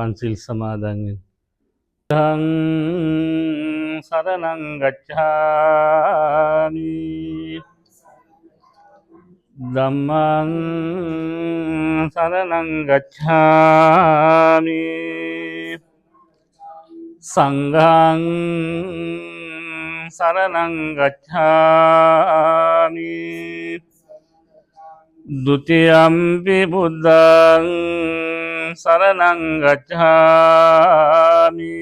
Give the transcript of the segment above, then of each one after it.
පන්සිල් සමාදන් වෙන්න. ධං සරණං ගච්ඡාමි ධම්මං සරණං ගච්ඡාමි සංඝං සරණං ගච්ඡාමි ဒုတိယံ පි බුද්ධං සරණං ගච්ඡාමි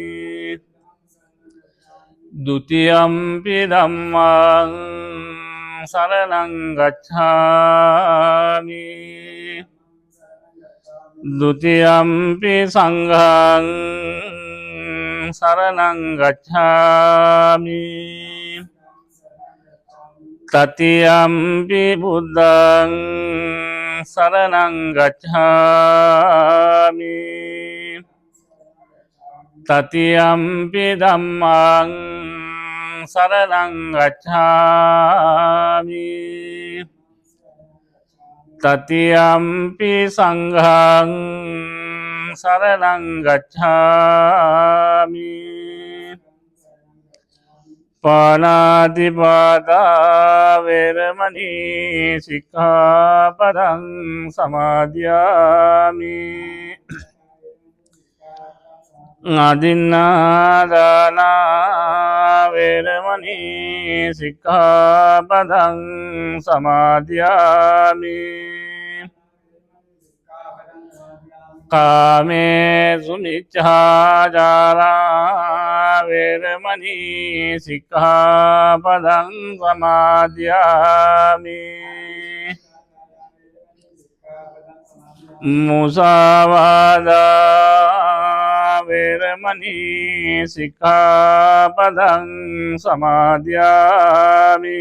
ဒုတိယံ පි ධම්මං සරණං ගච්ඡාමි ဒုတိယံ පි සංඝං සරණං ගච්ඡාමි တတိယံ පි බුද්ධං සරණං ගච්ඡාමි တတိယံ පි ධම්මං සරණං ගච්ඡාමි တတိယံ පි සංඝං සරණං ගච්ඡාමි ပါဏာတိပါဒဝေရမဏီสิกขาပဒံ สมาธิยามิ อาทินนาดานาเวรมณีสิกขาปดังสมาธิยามิ กาเมสุมิจฉาจาราเวรมณีสิกขาปดังสมาธิยามิ มุสาวาทาเวรมณีสิกขาปดังสมาธิยามิ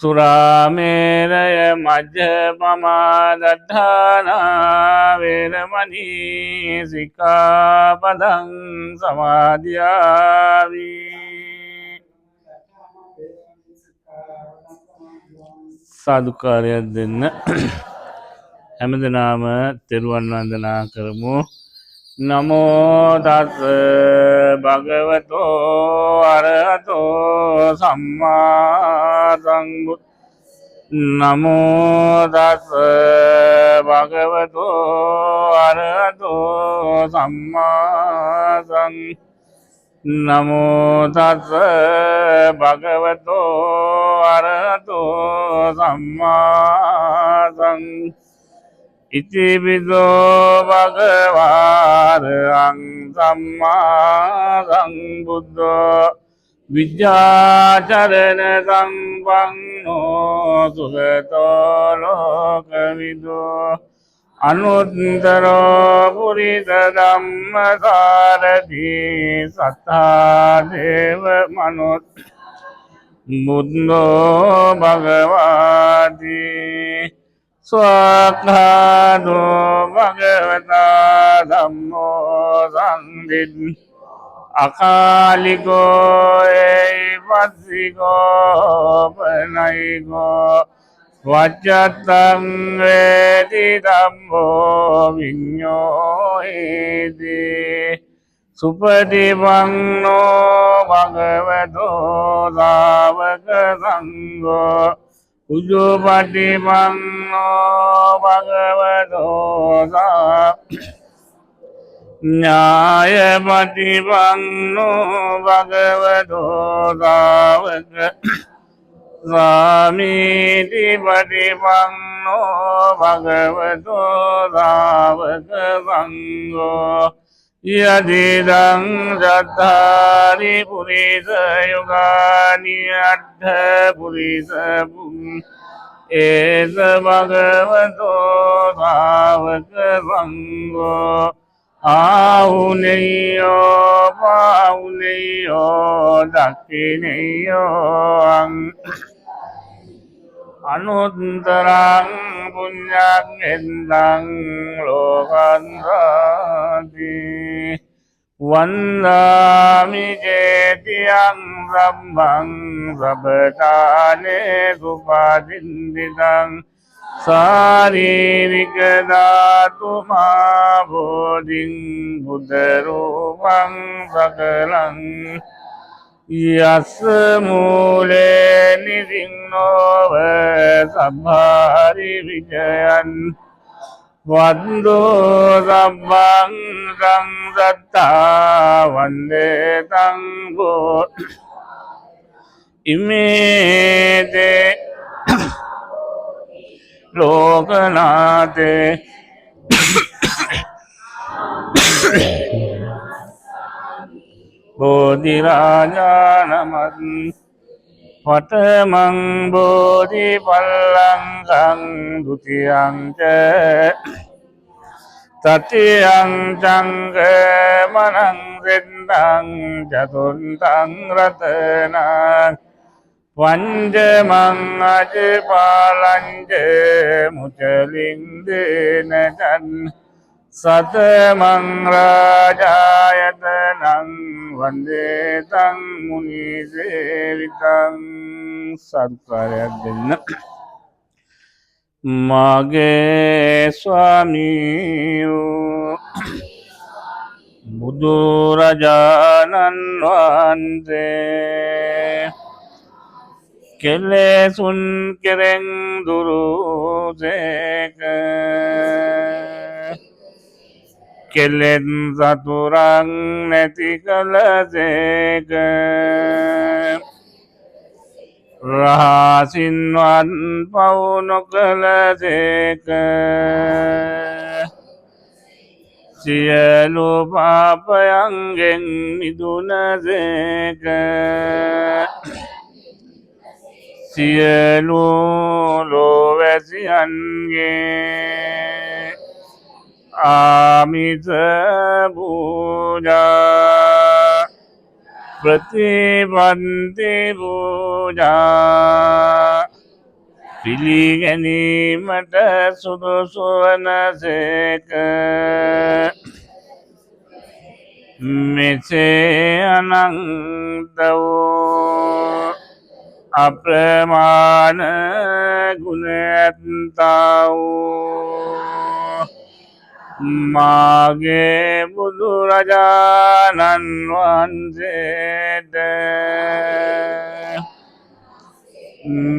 สุราเมรยมัจจปมาดัฏฐานาเวรมณีสิกขาปดังสมาธิยามิ සාදුකාරයක් දෙන්න. හැමදෙනාම තෙරුවන් වන්දනා කරමු. නමෝ තස් භගවතෝ අරහතෝ සම්මා සම්බුද්දස්ස. නමෝ තස් භගවතෝ අරහතෝ සම්මා සම්බුද්දස්ස. නමෝ තස් භගවතෝ අරහතෝ සම්මා සම්බුද්දස්ස. ඉතිපිසෝ භගවාරං සම්මා සම්බුද්ධෝ විජ්ජාචරණ සම්පන්නෝ සුගතෝ ලෝකවිදෝ අනුත්තරෝ පුරිස ධම්මසාරථී සත්තා දේව මනුත් බුද්ධෝ භගවාති ස්වාක්ඛාතෝ භගවතා ධම්මෝ සංඝින් අකාලිකෝ ඒවස්සිකෝ පනයිකෝ වච්චත්තං වේති ධම්මෝ විඤ්ඤෝ හේති සුපටිපන්නෝ භගවතෝ සාවක සංඝෝ උජුපටිපන්නෝ භගවතෝ ඥායපටිපන්නෝ භගවතෝ සාවක සාමීති පටිපන්නෝ භගවතෝ සාවක සංඝෝ යදිදං සත්තාරි පුරිස යුගානි අට්ඨ පුරිස ඒස භගවතෝ සාවක සංඝෝ ආහුනේයෝ පාහුනේයෝ දක්ඛිනේයෝ අනුත්තරං පුඤ්ඤං ලෝකන්තාති වන්දාමි චේතියං සම්භං සබ්බතානේ සුපාදින්දිතං සාරීරික ධාතු මා බෝධින් බුද්ධ රූපං සකලං යස්ස මූලේ නිසින්නෝව සබ්බාරි විජයන් වන්දෝ සබ්බං සංසත්තා වන්දේ තං බෝ ඉමේතේ ලෝකනාතේ බෝධිරාජානමත් පඨමං බෝධි පල්ලංකං ဒ ුතියං ච තතියං චංග මනං සෙන්තං චතුන්තං රතනං වංජමං අජපාලංච මුචලින් දේනචන් සතමං රාජායතනං වන්දේ තං මුනි සේවිතං සත්කාරයක් දෙන්න. මාගේ ස්වාමීයෝ බුදුරජාණන් වහන්සේ කෙලෙසුන් කෙරෙන් දුරුසේක කෙලෙන් සතුරන් නැති කලසේක රහසින්වන් පව් නොකලසේක සියලු පාපයන්ගෙන් මිදුනසේක සියලු ලෝවැසියන්ගේ ආමිස පූජා ප්‍රතිපන්ති පූජා පිළිගැනීමට සුදුසු වනසේක මෙසේ අනන්ත වූ අප්‍රමාණ ගුණ ඇත්තා වූ මාගේ බුදුරජාණන් වහන්සේට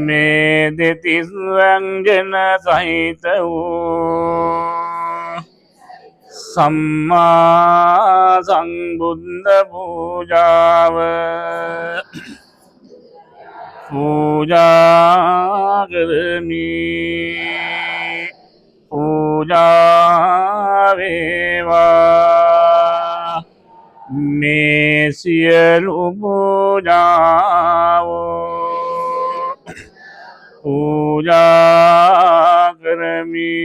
මේ දෙතිස් ව්‍යංජන සහිත වූ සම්මා සංබුද්ධ පූජාව පූජා කරමි. පූජා වේවා මේ සියලු පූජාවෝ පූජා කරමි.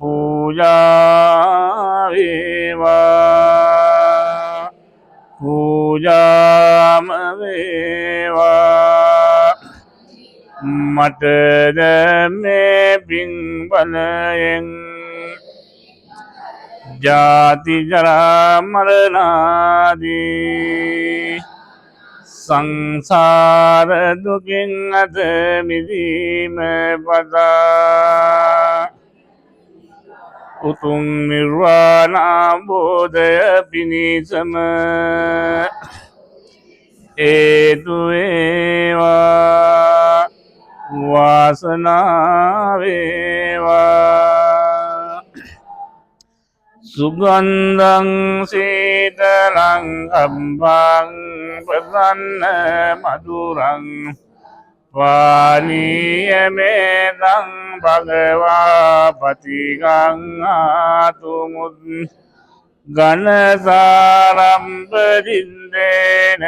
පූජා වේවා පූජාම වේවා මටද මේ පින් බලයෙන් ජාති ජරා මරණාදී සංසාර දුකින් අත මිදීම පතා උතුම් නිර්වාණ අවබෝධය පිණිසම හේතු වේවා වාසනාව වේවා. සුගන්ධං සීතලං අම්බං ප්‍රසන්න මధుරං පානීයමේදං භගවා පතිගං ආතුමුත් ගණසාරම්භ ජින්දේන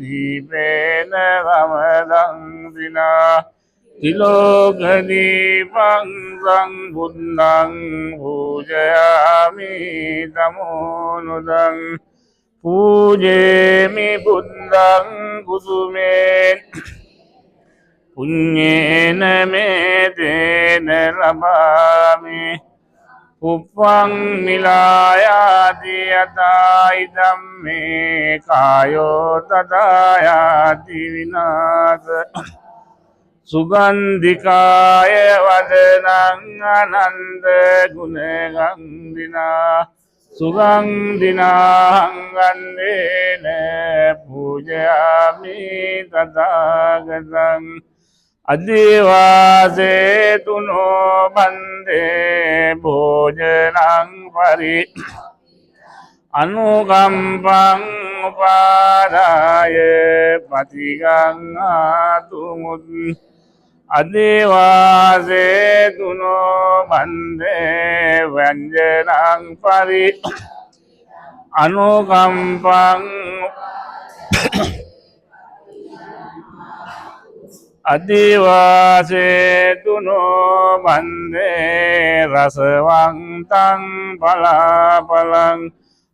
දීපේන රමදං දිනා තිලෝකදීපං සංබුද්ධං පූජයාමි තමෝනුදං පූජේමි බුද්ධං කුසුමේන පුඤ්ඤේන මේතේන ලබාමි උපං මිලායාති යතායි ධම්මේ කායෝ තදායාති විනාශ සුගන්ධිකාය වදනං අනන්ත ගුණගන්ධිනා සුගන්ධිනාහංගන්දේන පූජයාමි තථාගතං අදිවාසේතුනෝ බන්දේ භෝජනං පරි අනුකම්පං උපාදාය පතිගං ආතුමුත් අදිවාසේතුනෝ බන්දේ ව්‍යංජනං පරි අනුකම්පං අදිවාසේතුනෝ බන්දේ රසවන්තං පලාපලං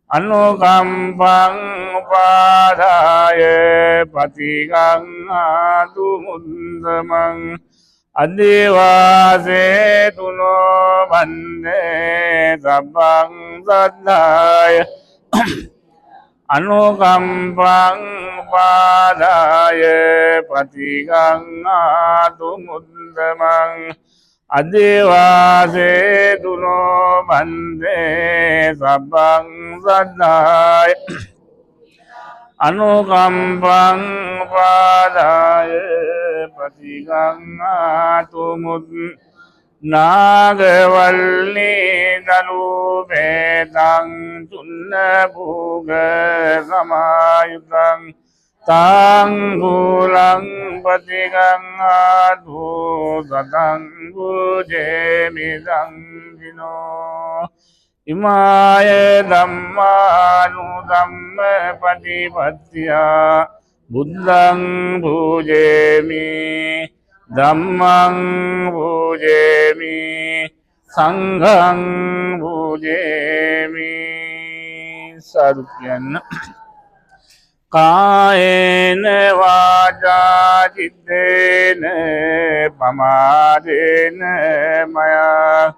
අනුකම්පං උපාදාය පතිගං ආතුමුන්දමං අදිවාසේතුනෝ බන්දේ සබ්බං සද්ධාය අනුකම්පං උපාදාය පතිගං ආතුමුන්දමං අදිවාසේතුනෝ බන්දේ සබ්බං සද්ධාය අනුකම්පං උපාදාය පතිගං ආතුමුත් නාගවල්ලී දලුපේතං චුන්න භූග සමායුතං තං ගුලං පතිගං ආතු සතං පූජේමි සංඝිනෝ ඉමාය ධම්මානුධම්ම පටිපත්තියා බුද්ධං පූජේමි ධම්මං පූජේමි සංඝං පූජේමි සාදු කියන්න කායේන වාචා චිත්තේන පමාදේන මයා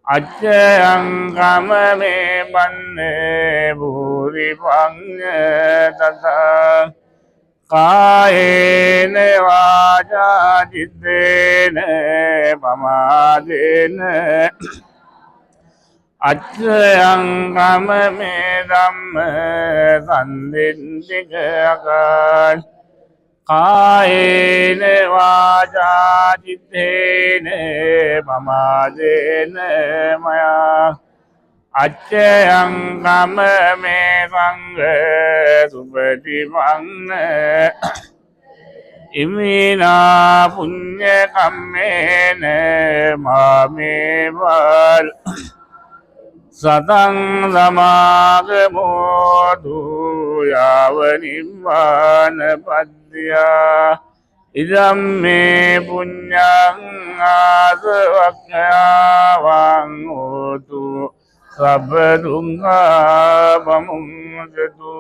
අච්චයං කමමේ බන්නේ භූරි පඤ්ඤ තථා කායේන වාචා චිත්තේන පමාදේන අච්චයං කමමේ ධම්ම සම්දින්තික අකාශ කායේන වාචා චිත්තේන පමාදේන මයා අච්චයං කමමේ සංඝ සුපටිපන්න ඉමිනා පුඤ්ඤ කම්මේන මාමේ වල් සතං සමාගමෝතු යාව නිබ්බාන පද්දියා ඉදම් මේ පුඤ්ඤං ආසවක්ඛ්‍යාවං හෝතු සබ්බ දුක්ඛා පමුඤ්චතු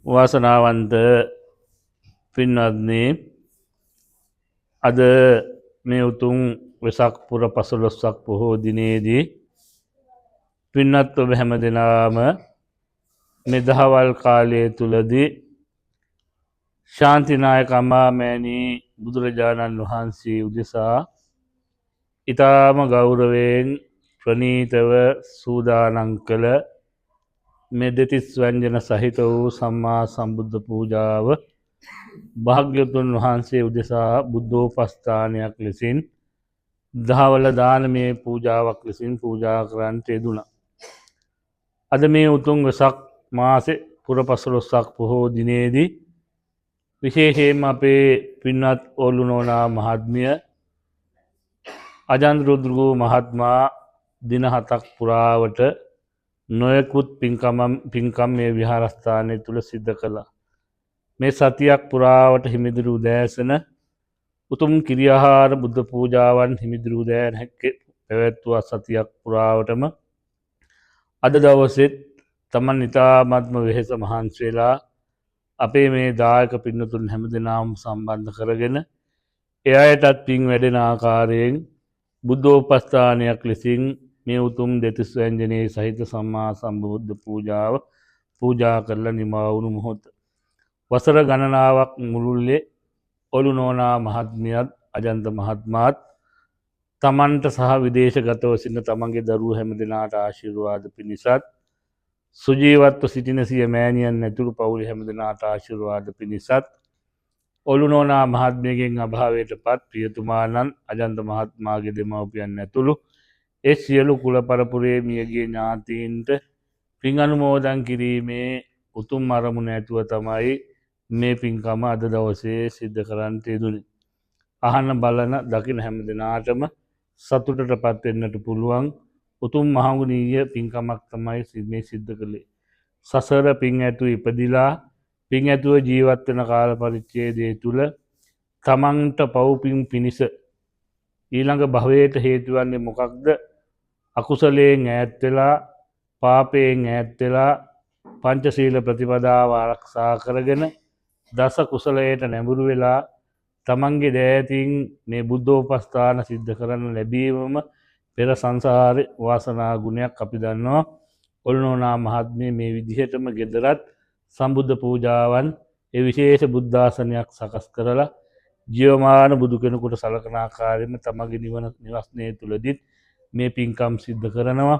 වාසනාවන්ත පින්වත්නි අද මේ උතුම් වෙසක් පුර 15ක් පොහෝ දිනේදී පින්වත් ඔබ හැම දෙනාම මේ දහවල් කාලය තුලදී ශාන්තිනායක අමාමෑණී බුදුරජාණන් වහන්සේ උදෙසා ඊටාම ගෞරවයෙන් ප්‍රණීතව සූදානම් කළ මේ දෙතිස් ව්‍යංජන සහිත වූ සම්මා සම්බුද්ධ පූජාව භාග්‍යවතුන් වහන්සේ උදෙසා බුද්ධෝපස්ථානයක් ලෙසින් දහවල දානමය පූජාවක් ලෙසින් පූජා කරන්නට යෙදුණා. අද මේ උතුම් වෙසක් මාසේ පුර 15ක් පොහෝ දිනේදී විශේෂයෙන්ම අපේ පින්වත් ඕලුනෝනා මහත්මිය අජන්ත රුද්‍රගෝ මහත්මයා දින 7ක් පුරාවට නොයෙකුත් පින්කම් මේ විහාරස්ථානය තුල සිද්ධ කළා. මේ සතියක් පුරාවට හිමිදිරි උදෑසන උතුම් කිරියාහාර බුද්ධ පූජාවන් හිමිදිරි උදෑන පැවැත්වුවා සතියක් පුරාවටම. අද දවසෙත් තමන් ඉතාමත්ම වෙහෙස මහන්සි වෙලා අපේ මේ දායක පින්නතුන් හැමදෙනාම සම්බන්ධ කරගෙන ඒ අයටත් පින් වැඩෙන ආකාරයෙන් බුද්ධෝපස්ථානයක් ලෙසින් මේ උතුම් දෙතිස් ව්‍යංජනයේ සහිත සම්මා සම්බුද්ධ පූජාව පූජා කරලා නිමා වුණු මොහොත. වසර ගණනාවක් මුළුල්ලේ ඔලු නෝනා මහත්මියත් අජන්ත මහත්මාත් තමන්ට සහ විදේශගතව සිටින තමන්ගේ දරුවෝ හැමදෙනාට ආශිර්වාද පිණිසත් සුජීවත්ව සිටින සිය මෑණියන් ඇතුළු පවුලේ හැමදෙනාට ආශිර්වාද පිණිසත් ඔලු නෝනා මහත්මියගෙන් අභාවයට පත් ප්‍රියතුමාණන් අජන්ත මහත්මයාගේ දෙමව්පියන් ඇතුළු ඒ සියලු කුල පරපුරේ මියගිය ඥාතීන්ට පින් අනුමෝදන් කිරීමේ උතුම් අරමුණ ඇතුව තමයි මේ පින්කම අද දවසේ සිද්ධ කරන්නට යෙදුනේ. අහන බලන දකින හැම දෙනාටම සතුටට පත් වෙන්නට පුළුවන් උතුම් මහඟුනීය පින්කමක් තමයි මේ සිද්ධ කළේ. සසර පින් ඇතුව ඉපදිලා පින් ඇතුව ජීවත් වෙන කාල පරිච්ඡේදය තුල තමන්ට පව් පින් පිනිස ඊළඟ භවයට හේතු වන්නේ මොකක්ද? අකුසලයෙන් ඈත් වෙලා පාපයෙන් ඈත් වෙලා පංචශීල ප්‍රතිපදාව ආරක්ෂා කරගෙන දස කුසලයට නැඹුරු වෙලා තමන්ගේ දෑතින් මේ බුද්ධෝපස්ථාන සිද්ධ කරන්න ලැබීමම පෙර සංසාරේ වාසනා ගුණයක් අපි දන්නවා. ඔල්නෝනා මහත්මිය මේ විදිහටම ගෙදරත් සම්බුද්ධ පූජාවන් ඒ විශේෂ බුද්ධාසනයක් සකස් කරලා ජීවමාන බුදු කෙනෙකුට සලකන ආකාරයෙන්ම තමගේ නිවස්නේ තුලදීත් මේ පින්කම් සිද්ධ කරනවා.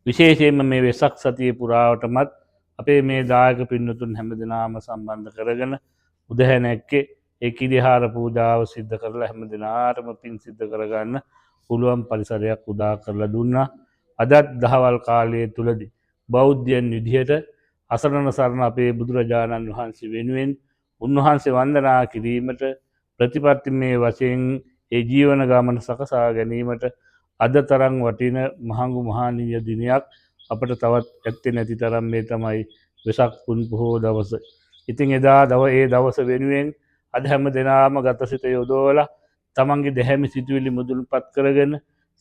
විශේෂයෙන්ම මේ වෙසක් සතියේ පුරාවටමත් අපේ මේ දායක පින්නතුන් හැමදෙනාම සම්බන්ධ කරගෙන උදැහැනැක්කේ ඒ කිරිහාර පූජාව සිද්ධ කරලා හැමදෙනාටම පින් සිද්ධ කරගන්න පුළුවන් පරිසරයක් උදා කරලා දුන්නා. අදත් දහවල් කාලයේ තුලදී බෞද්ධයන් විදිහට අසරණ සරණ අපේ බුදුරජාණන් වහන්සේ වෙනුවෙන් උන්වහන්සේ වන්දනා කිරීමට ප්‍රතිපත්තිමේ වශයෙන් ඒ ජීවන ගමන සකසා ගැනීමට අද තරම් වටින මහඟු මහානීය දිනයක් අපට තවත් ඇත්තේ නැති තරම් මේ තමයි වෙසක් පුන් පොහෝ දවස. ඉතින් ඒ දවස වෙනුවෙන් අද හැම දෙනාම ගතසිත යොදවලා තමන්ගේ දැහැමි සිතුවිලි මුදුන්පත් කරගෙන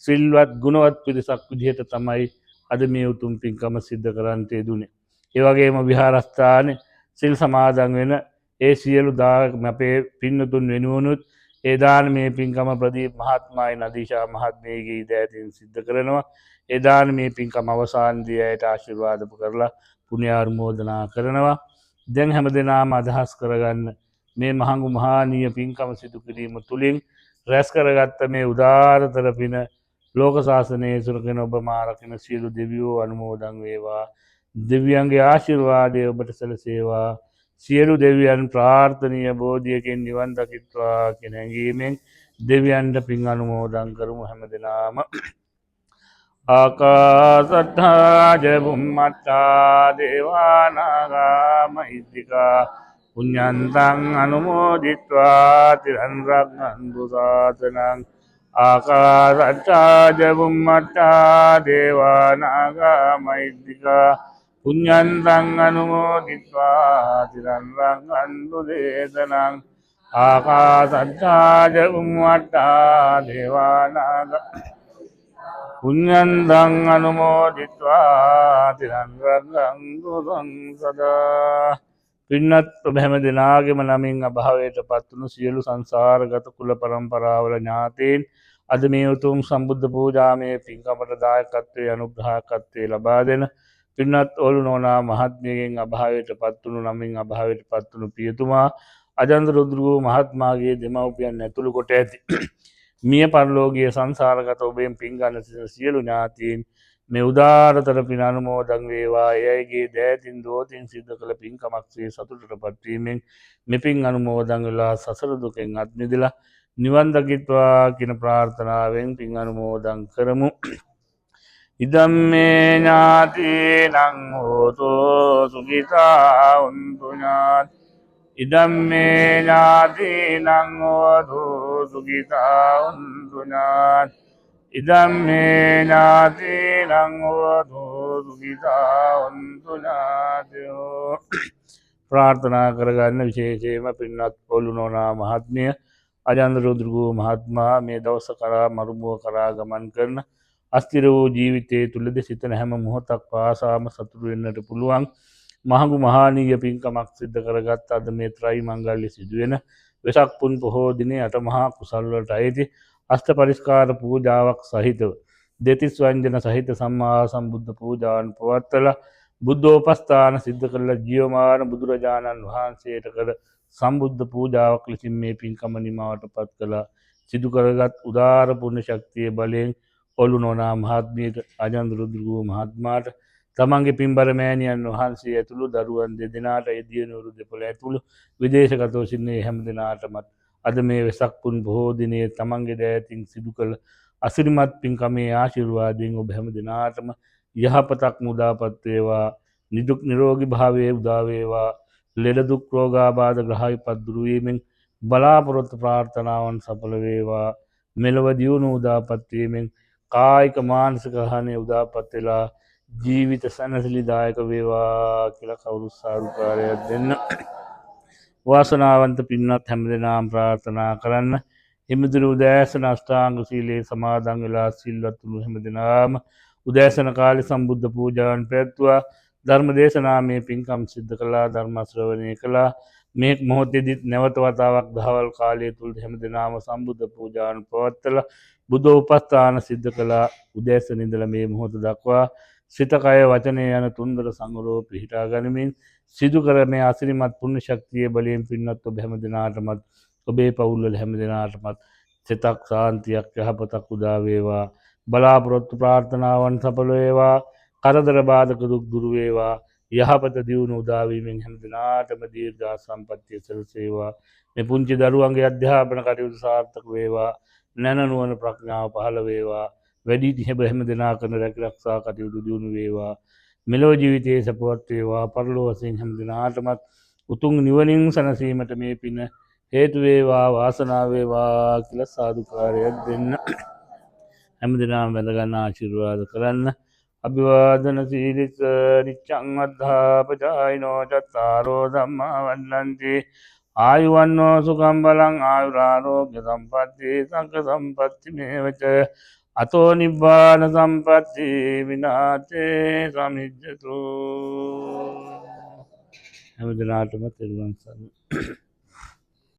සිල්වත් ගුණවත් පිරිසක් විදිහට තමයි අද මේ උතුම් පින්කම සිද්ධ කරන්නට යෙදුනේ. ඒ වගේම විහාරස්ථානේ සිල් සමාදන් වෙන ඒ සියලු අපේ පින්නතුන් වෙනුවනුත් ඒ දානමය පින්කම ප්‍රදීප් මහත්මයායි නදීෂා මහත්මියගේ දෑතින් සිද්ධ කරනවා. ඒ දානමය පින්කම අවසානයේදී ඇයට ආශිර්වාද කරලා පුණ්‍යානුමෝදනා කරනවා. දැන් හැමදෙනාම අදහස් කරගන්න මේ මහඟු මහානීය පින්කම සිදු කිරීම තුළින් රැස් කරගත්ත මේ උදාරතර පින ලෝක ශාසනයේ සුරගෙන ඔබ මාරකින සියලු දෙවියෝ අනුමෝදන් වේවා. දෙවියන්ගේ ආශිර්වාදය ඔබට සැලසේවා. සියලු දෙවියන් ප්‍රාර්ථනීය බෝධියකින් නිවන් දකිත්වා කියන හැඟීමෙන් දෙවියන්ට පින් අනුමෝදන් කරමු හැමදෙනාම. ආකාසට්ඨා ච බුම්මට්ඨා දේවා නාග මහිද්దికා පුඤ්ඤන්තං අනුමෝදිත්වා තිරන් රක්ඛන්තු ශාසනං. ආකාසට්ඨා ච බුම්මට්ඨා දේවා නාග මහිද්దికා පුඤ්ඤන්තං අනුමෝදිත්වා තිරන් රක්ඛන්තු දේශනං. ආකාසට්ඨා ච බුම්මට්ඨා දේවා නාග පුඤ්ඤන්තං අනුමෝදිත්වා තිරන් රක්ඛන්තු සංසදා. පින්නත් ඔබ හැම දෙනාගේම නමින් අභාවයට පත්වුණු සියලු සංසාරගත කුල පරම්පරාවල ඥාතීන් අද මේ උතුම් සම්බුද්ධ පූජාමය පින්කමට දායකත්වයේ අනුග්‍රහකත්වයේ ලබා දෙන පින්නත් ඔලු නෝනා මහත්මියගෙන් අභාවයට පත්වුණු නමින් අභාවයට පත්වුණු පියතුමා අජන්ත රුද්‍රගෝ මහත්මයාගේ දෙමව්පියන් ඇතුළු කොට ඇති මිය පරලෝකීය සංසාරගත ඔබෙන් පින් ගන්න සියලු ඥාතීන් මේ උදාරතර පින අනුමෝදන් වේවා. එයගේ දෑතින් දෝතින් සිද්ධ කළ පින්කමක් සේ සතුටටපත් වීමෙන් මෙපින් අනුමෝදන් වෙලා සසර දුකෙන් අත් මිදලා නිවන් දකිත්වා කියන ප්‍රාර්ථනාවෙන් පින් අනුමෝදන් කරමු. ඉදම්මේ ඥාතීනං හෝතු සුඛිතා හොන්තු ඥාති. ඉදම්මේ ඥාතීනං හෝතු සුඛිතා හොන්තු ඥාති. ඉදම්මේ ඥාතීනං හෝතු සුඛිතා හොන්තු ඥාතයෝ. ප්‍රාර්ථනා කරගන්න විශේෂයෙන්ම පින්වත් ඔලු නෝනා මහත්මිය අජන්ත රුද්‍රගෝ මහත්මයා මේ දවස කරා මරුමුව කරා ගමන් කරන අස්තිර වූ ජීවිතයේ තුලදී සිතන හැම මොහොතක් පාසාම සතුටු වෙන්නට පුළුවන් මහඟු මහානීය පින්කමක් සිද්ධ කරගත් අද මේ ත්‍රි මංගල්‍ය සිදුවෙන වෙසක් පුන් පොහෝ දිනේ අටමහා කුසල් වලට අයිති අෂ්ට පරිස්කාර පූජාවක් සහිතව දෙතිස් වංජන සහිත සම්මා සම්බුද්ධ පූජාවන් පවත්වලා බුද්ධෝපස්ථාන සිද්ධ කරලා ජීවමාන බුදුරජාණන් වහන්සේට කළ සම්බුද්ධ පූජාවක් ලෙසින් මේ පින්කම නිමාවට පත් කළා. සිදු කරගත් උදාර පුණ්‍ය ශක්තිය බලයෙන් ඔළුනෝනා මහත්මියට අජන්ත රුද්‍රගුරු මහත්මයාට තමන්ගේ පින්බර මෑණියන් වහන්සේ ඇතුළු දරුවන් දෙදෙනාට එදියනුවරු දෙපළ ඇතුළු විදේශගතව සිටින හැම දෙනාටමත් අද මේ වෙසක් පුන් බොහෝ දිනයේ තමන්ගේ දෑතින් සිදු කළ අසිරිමත් පින්කමේ ආශිර්වාදයෙන් ඔබ හැම දෙනාටම යහපතක් මුදාපත් වේවා, නිදුක් නිරෝගී භාවයේ උදා වේවා, ලෙඩ දුක් රෝගාබාධ ග්‍රහ විපත් දුරු වීමෙන් බලාපොරොත්තු ප්‍රාර්ථනාවන් සඵල වේවා, මෙලොව දියුණු උදාපත් වීමෙන් කායික මානසික හානිය උදාපත් වෙලා ජීවිත සැනසිලිදායක වේවා කියලා කවුරු සාදුකාරයක් දෙන්න. වාසනාවන්ත පින්වත් හැමදෙනාම ප්‍රාර්ථනා කරන්න. හිමිදුරු උදෑසන අෂ්ටාංග සීලයේ සමාදන් වෙලා සිල්වත් වුණු හැමදෙනාම උදෑසන කාලේ සම්බුද්ධ පූජාවන් පැවැත්වුවා. ධර්ම දේශනාමය පින්කම් සිද්ධ කළා, ධර්ම ශ්‍රවණය කළා. මේ මොහොතේදීත් නැවත වතාවක් දහවල් කාලය තුල හැමදෙනාම සම්බුද්ධ පූජාවන් පවත්වලා බුද්ධෝපස්ථාන සිද්ධ කළා. උදෑසන ඉඳලා මේ මොහොත දක්වා සිත කය වචනය යන තුන්දර සංවරව පිහිටා ගනිමින් සිදු කර මේ අසිරිමත් පුණ්‍ය ශක්තිය බලයෙන් පින්වත් ඔබ හැම දෙනාටමත් ඔබේ පවුල්වල හැම දෙනාටමත් සිතක් සාන්තියක් යහපතක් උදා වේවා. බලාපොරොත්තු ප්‍රාර්ථනාවන් සඵල වේවා. කරදර බාධක දුක් දුරු වේවා. යහපත දියුණු උදා වීමෙන් හැම දිනාටම දීර්ඝ සම්පන්නිය සැලසේවා. මේ පුංචි දරුවන්ගේ අධ්‍යාපන කටයුතු සාර්ථක වේවා. නැනනුවන ප්‍රඥාව පහළ වේවා. වැඩි හැම දෙනා කරන රැකරක්ෂා කටයුතු දියුණු වේවා. මෙලොව ජීවිතයේ සපවත් වේවා. පරලොව වශයෙන් හැම දිනාටමත් උතුම් නිවනින් සැනසීමට මේ පින හේතු වේවා, වාසනාව වේවා කියලා සාදුකාරයක් දෙන්න. හැම දිනම වැඳ ගන්න ආශිර්වාද කරන්න. අභිවාදන සීලිස නිච්ඡං අද්ධාපචායිනෝ චත්තාරෝ ධම්මා වන්නන්ති ආයුවන්නෝ සුඛං බලං ආයුරාරෝග්‍ය සම්පatti සංඝ සම්පatti මේවච අතෝ නිබ්බාන සම්පatti විනාතේ සමිජ්ජතු. හැම දිනාටම තෙරුවන් සරණයි.